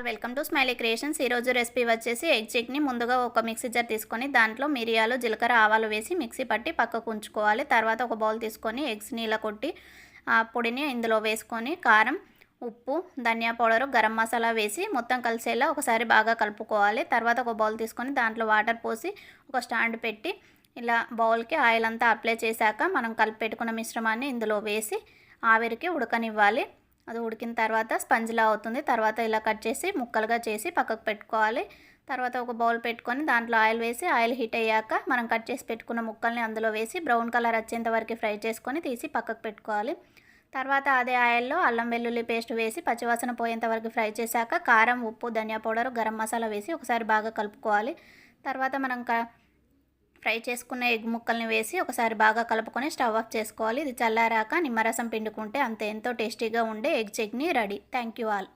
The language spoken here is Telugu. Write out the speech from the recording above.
Welcome to smiley creations. ఈరోజు రెసిపీ వచ్చేసి ఎగ్ చట్నీ. ముందుగా ఒక మిక్సీ జార్ తీసుకొని దాంట్లో మిరియాలు, జీలకర్ర, ఆవాలు వేసి మిక్సీ పట్టి పక్కకు ఉంచుకోవాలి. తర్వాత ఒక బౌల్ తీసుకొని ఎగ్స్ని ఇలా కొట్టి ఆ పొడిని ఇందులో వేసుకొని కారం, ఉప్పు, ధనియా పౌడరు, గరం మసాలా వేసి మొత్తం కలిసేలా ఒకసారి బాగా కలుపుకోవాలి. తర్వాత ఒక బౌల్ తీసుకొని దాంట్లో వాటర్ పోసి ఒక స్టాండ్ పెట్టి ఇలా బౌల్కి ఆయిల్ అంతా అప్లై చేశాక మనం కలిపి పెట్టుకున్న మిశ్రమాన్ని ఇందులో వేసి ఆవిరికి ఉడకనివ్వాలి. అది ఉడికిన తర్వాత స్పంజ్లా అవుతుంది. తర్వాత ఇలా కట్ చేసి ముక్కలుగా చేసి పక్కకు పెట్టుకోవాలి. తర్వాత ఒక బౌల్ పెట్టుకొని దాంట్లో ఆయిల్ వేసి ఆయిల్ హీట్ అయ్యాక మనం కట్ చేసి పెట్టుకున్న ముక్కల్ని అందులో వేసి బ్రౌన్ కలర్ వచ్చేంత వరకు ఫ్రై చేసుకొని తీసి పక్కకు పెట్టుకోవాలి. తర్వాత అదే ఆయిల్లో అల్లం వెల్లుల్లి పేస్ట్ వేసి పచ్చివాసన పోయేంత వరకు ఫ్రై చేశాక కారం, ఉప్పు, ధనియా పౌడర్, గరం మసాలా వేసి ఒకసారి బాగా కలుపుకోవాలి. తర్వాత మనం ఫ్రై చేసుకున్న ఎగ్ ముక్కల్ని వేసి ఒకసారి బాగా కలుపుకొని స్టవ్ ఆఫ్ చేసుకోవాలి. ఇది చల్లారాక నిమ్మరసం పిండుకుంటే అంతే, ఎంతో టేస్టీగా ఉండే egg chutney ready. Thank you all.